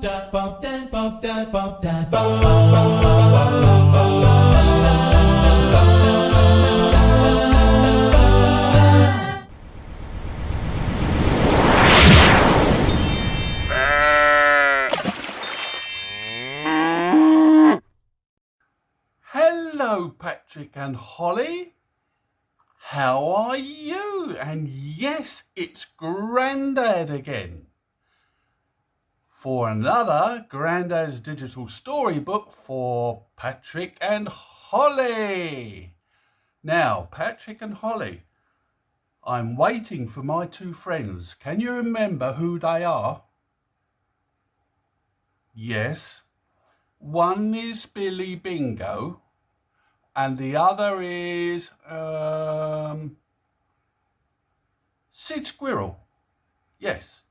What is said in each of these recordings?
Hello, Patrick and Holly. How are you? And yes, it's Grandad again for another Grandad's Digital Storybook for Patrick and Holly. Now, Patrick and Holly, I'm waiting for my two friends. Can you remember who they are? Yes. One is Billy Bingo and the other is Sid Squirrel. Yes.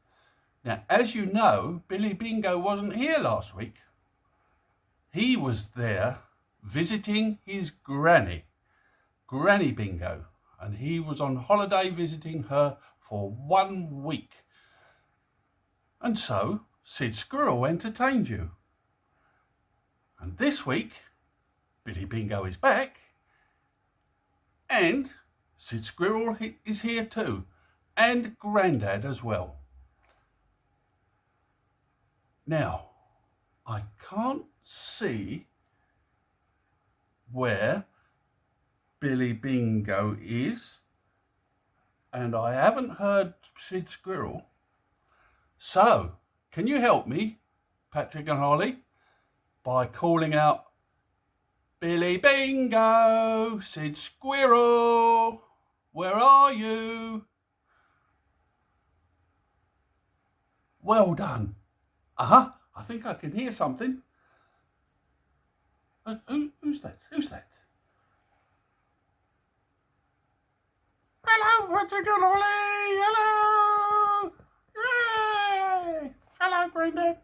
Now, as you know, Billy Bingo wasn't here last week. He was there visiting his Granny Bingo, and he was on holiday visiting her for 1 week. And so Sid Squirrel entertained you. And this week, Billy Bingo is back, and Sid Squirrel is here too, and Grandad as well. Now, I can't see where Billy Bingo is, and I haven't heard Sid Squirrel. So, can you help me, Patrick and Holly, by calling out, Billy Bingo, Sid Squirrel, where are you? Well done. I think I can hear something. Who's that? Who's that? Hello, Patrick and Holly. Hello. Yay. Hello, Grandad.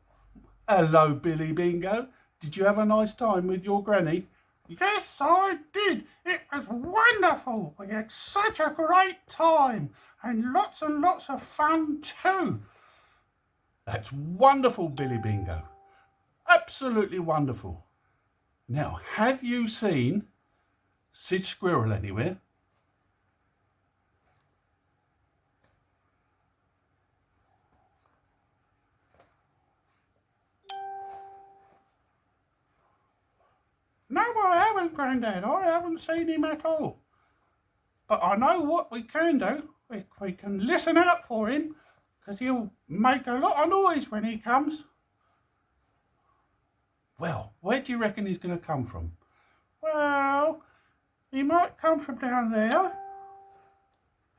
Hello, Billy Bingo. Did you have a nice time with your granny? Yes, I did. It was wonderful. We had such a great time and lots of fun too. That's wonderful, Billy Bingo. Absolutely wonderful. Now, have you seen Sid Squirrel anywhere? No, I haven't, Grandad. I haven't seen him at all. But I know what we can do. We can listen out for him, because he'll make a lot of noise when he comes. Well, where do you reckon he's going to come from? Well, he might come from down there.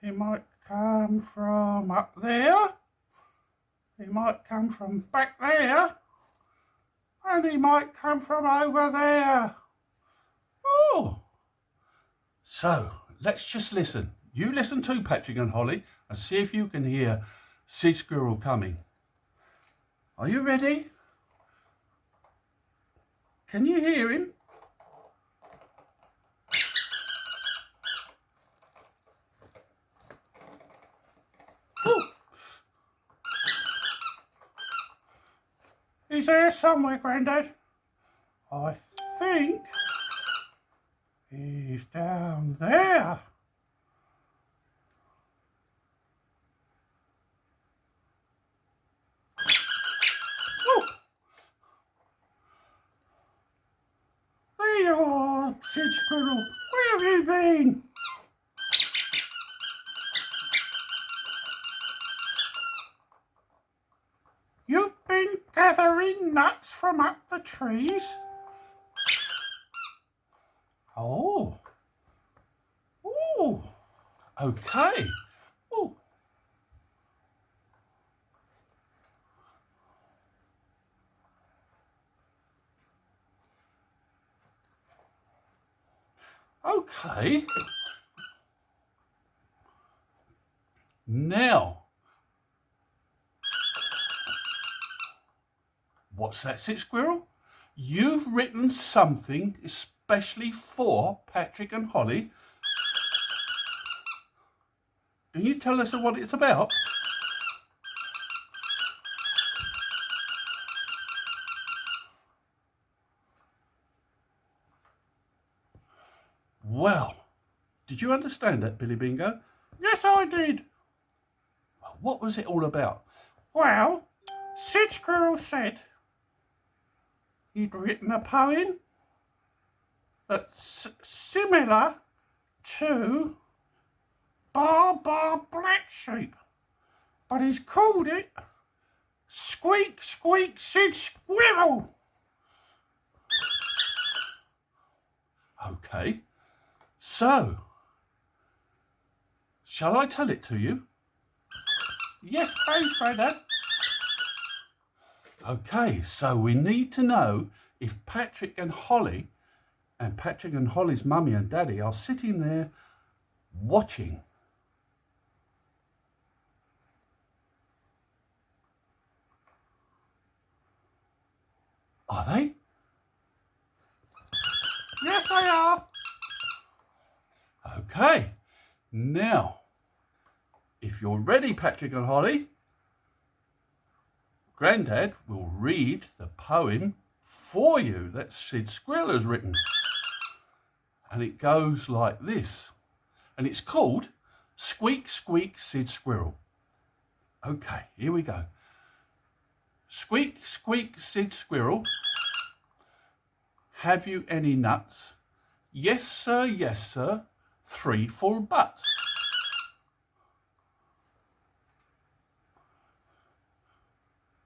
He might come from up there. He might come from back there. And he might come from over there. Oh! So, let's just listen. You listen too, Patrick and Holly, and see if you can hear Sid Squirrel coming. Are you ready? Can you hear him? He's there somewhere, Grandad. I think he's down there. There you are, Sid Squirrel. Where have you been? You've been gathering nuts from up the trees? Oh. Oh. Okay. Oh. Okay. Now, what's that, Sid Squirrel? You've written something especially for Patrick and Holly. Can you tell us what it's about? Well, did you understand that, Billy Bingo? Yes, I did. What was it all about? Well, Sid Squirrel said he'd written a poem that's similar to Bar Black Sheep, but he's called it Squeak Squeak Sid Squirrel. Okay, so shall I tell it to you? Yes, please, Grandad. Okay, so we need to know if Patrick and Holly's mummy and daddy are sitting there watching. Are they? Yes, they are. Okay, now, if you're ready, Patrick and Holly, Grandad will read the poem for you that Sid Squirrel has written. And it goes like this. And it's called Squeak Squeak Sid Squirrel. Okay, here we go. Squeak Squeak Sid Squirrel, have you any nuts? Yes sir, 3 full butts.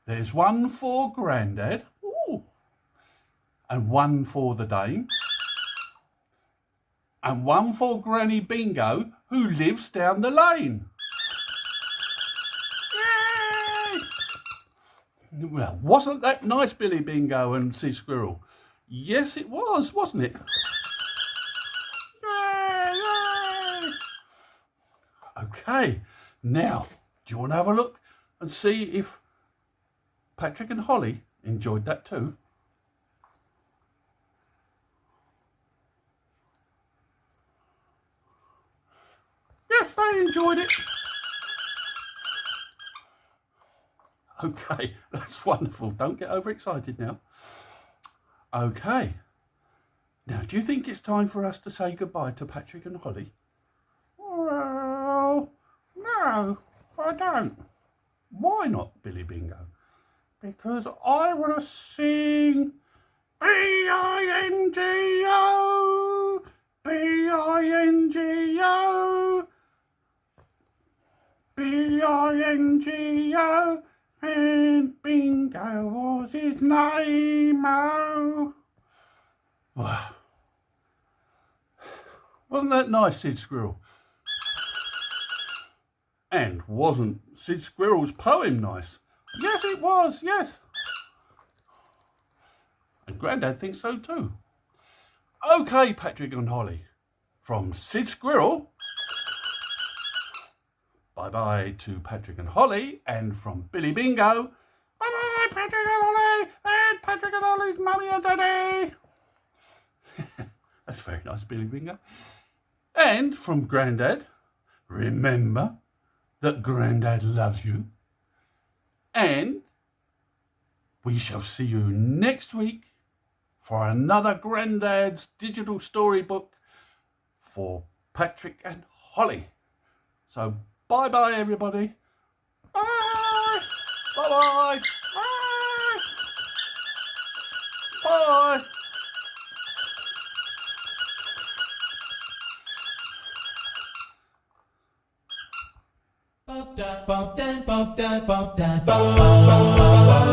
There's 1 for Grandad, ooh, and 1 for the Dame, and 1 for Granny Bingo, who lives down the lane. Yay! Well, wasn't that nice, Billy Bingo and Sid Squirrel? Yes, it was, wasn't it? Yay, yay. Okay, now, do you want to have a look and see if Patrick and Holly enjoyed that too? Yes, they enjoyed it. Okay, that's wonderful. Don't get overexcited now. Okay, now do you think it's time for us to say goodbye to Patrick and Holly? Well, no, I don't. Why not, Billy Bingo? Because I want to sing B-I-N-G-O, B-I-N-G-O, B-I-N-G-O, and Bingo was his name-o. Wow. Wasn't that nice, Sid Squirrel? And wasn't Sid Squirrel's poem nice? Yes, it was, yes. And Grandad thinks so too. Okay, Patrick and Holly, from Sid Squirrel, bye-bye to Patrick and Holly, and from Billy Bingo, Bye-bye, Patrick and Holly, and Patrick and Holly's mummy and daddy. That's very nice, Billy Bingo. And from Grandad, remember that Grandad loves you. And we shall see you next week for another Grandad's digital storybook for Patrick and Holly. So bye-bye, everybody. Bye. Bye-bye. Bye. Bye. Bop that, bop that, bop that, bop that, bop.